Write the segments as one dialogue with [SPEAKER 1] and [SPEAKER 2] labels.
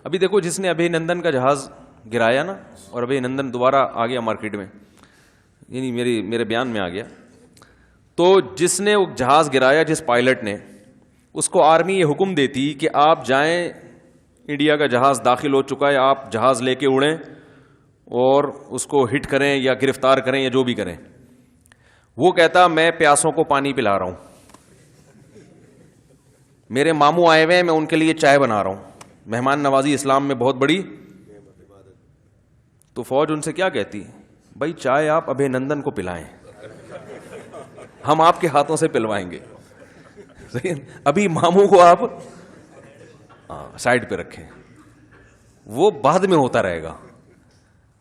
[SPEAKER 1] ابھی دیکھو جس نے ابھی نندن کا جہاز گرایا نا, اور ابھی نندن دوبارہ آ گیا مارکیٹ میں, یعنی میرے بیان میں آ گیا, تو جس نے وہ جہاز گرایا, جس پائلٹ نے, اس کو آرمی یہ حکم دیتی کہ آپ جائیں, انڈیا کا جہاز داخل ہو چکا ہے, آپ جہاز لے کے اڑیں اور اس کو ہٹ کریں یا گرفتار کریں یا جو بھی کریں. وہ کہتا میں پیاسوں کو پانی پلا رہا ہوں, میرے ماموں آئے ہوئے ہیں, میں ان کے لیے چائے بنا رہا ہوں. مہمان نوازی اسلام میں بہت بڑی. تو فوج ان سے کیا کہتی, بھائی چائے آپ ابھی نندن کو پلائیں, ہم آپ کے ہاتھوں سے پلوائیں گے. ابھی ماموں کو آپ سائڈ پہ رکھیں, وہ بعد میں ہوتا رہے گا.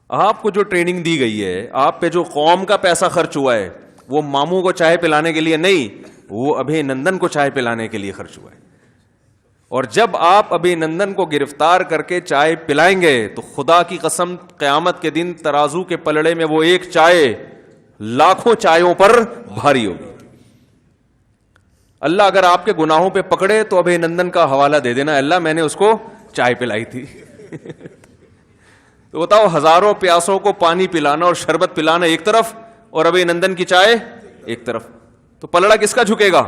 [SPEAKER 1] آپ کو جو ٹریننگ دی گئی ہے, آپ پہ جو قوم کا پیسہ خرچ ہوا ہے, وہ ماموں کو چائے پلانے کے لیے نہیں, وہ ابھی نندن کو چائے پلانے کے لیے خرچ ہوا ہے. اور جب آپ ابھی نندن کو گرفتار کر کے چائے پلائیں گے تو خدا کی قسم قیامت کے دن ترازو کے پلڑے میں وہ ایک چائے لاکھوں چائےوں پر بھاری ہوگی. اللہ اگر آپ کے گناہوں پہ پکڑے تو ابھی نندن کا حوالہ دے دینا, اللہ میں نے اس کو چائے پلائی تھی. تو بتاؤ, ہزاروں پیاسوں کو پانی پلانا اور شربت پلانا ایک طرف, اور ابھی نندن کی چائے ایک طرف, تو پلڑا کس کا جھکے گا؟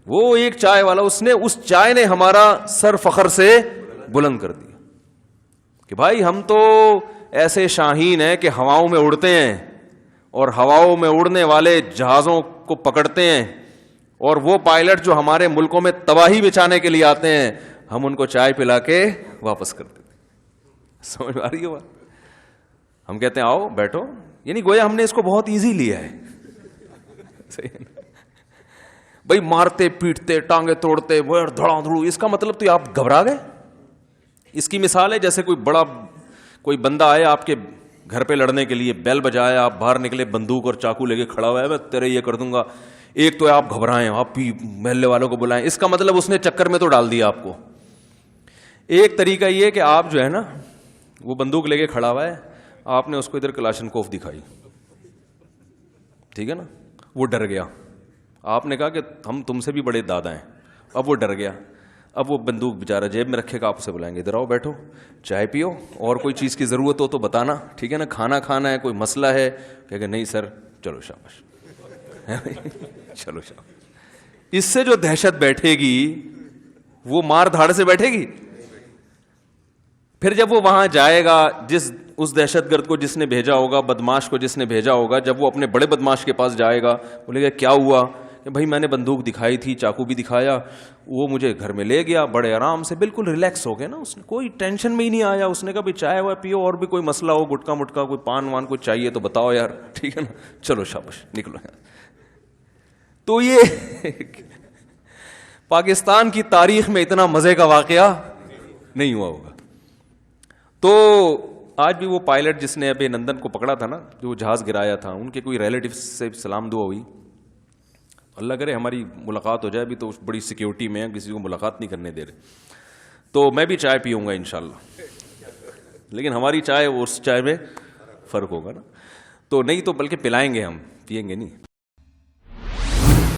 [SPEAKER 1] وہ ایک چائے والا. اس چائے نے ہمارا سر فخر سے بلند کر دیا کہ بھائی ہم تو ایسے شاہین ہیں کہ ہواؤں میں اڑتے ہیں, اور ہواؤں میں اڑنے والے جہازوں کو پکڑتے ہیں, اور وہ پائلٹ جو ہمارے ملکوں میں تباہی بچانے کے لیے آتے ہیں, ہم ان کو چائے پلا کے واپس کر دیتے. سمجھ آ رہی ہے بات؟ ہم کہتے ہیں آؤ بیٹھو, یعنی گویا ہم نے اس کو بہت ایزی لیا ہے. بھائی مارتے پیٹتے ٹانگیں توڑتے دھڑا دھڑو, اس کا مطلب تو آپ گھبرا گئے. اس کی مثال ہے جیسے کوئی بندہ آئے آپ کے گھر پہ لڑنے کے لیے, بیل بجایا, آپ باہر نکلے, بندوق اور چاقو لے کے کھڑا ہوا ہے, میں تیرے یہ کر دوں گا. ایک تو آپ گھبرائیں, آپ بھی محلے والوں کو بلائیں, اس کا مطلب اس نے چکر میں تو ڈال دیا آپ کو. ایک طریقہ یہ کہ آپ جو ہے نا, وہ بندوق لے کے کھڑا ہوا ہے, آپ نے اس کو ادھر کلاشنکوف دکھائی, ٹھیک ہے نا, وہ ڈر گیا. آپ نے کہا کہ ہم تم سے بھی بڑے دادا ہیں, اب وہ ڈر گیا. اب وہ بندوق بیچارہ جیب میں رکھے گا, آپ اسے بلائیں گے ادھر آؤ بیٹھو, چائے پیو, اور کوئی چیز کی ضرورت ہو تو بتانا, ٹھیک ہے نا, کھانا کھانا ہے, کوئی مسئلہ ہے, کہے گا نہیں سر, چلو شاباش, چلو شاباش. اس سے جو دہشت بیٹھے گی وہ مار دھاڑ سے بیٹھے گی. پھر جب وہ وہاں جائے گا, اس دہشت گرد کو جس نے بھیجا ہوگا, بدماش کو جس نے بھیجا ہوگا, جب وہ اپنے بڑے بدماش کے پاس جائے گا, بولے گا کیا ہوا, کہ بھائی میں نے بندوق دکھائی تھی, چاقو بھی دکھایا, وہ مجھے گھر میں لے گیا, بڑے آرام سے, بالکل ریلیکس ہو گیا نا, اس نے کوئی ٹینشن میں ہی نہیں آیا. اس نے کہا بھائی چائے وائے پیو, اور بھی کوئی مسئلہ ہو, گٹکا مٹکا, کوئی پان وان کوئی چاہیے تو بتاؤ یار, ٹھیک ہے نا, چلو شاباش نکلو. تو یہ پاکستان کی تاریخ میں اتنا مزے کا واقعہ نہیں ہوا ہوگا. تو آج بھی وہ پائلٹ جس نے ابھی نندن کو پکڑا تھا نا, جو جہاز گرایا تھا, ان کے کوئی ریلیٹیو سے سلام دعا ہوئی. اللہ کرے ہماری ملاقات ہو جائے, بھی تو بڑی سیکیورٹی میں کسی کو ملاقات نہیں کرنے دے رہے, تو میں بھی چائے پیوں گا انشاءاللہ, لیکن ہماری چائے اور اس چائے میں فرق ہوگا نا. تو نہیں تو بلکہ پلائیں گے, ہم پیئیں گے نہیں.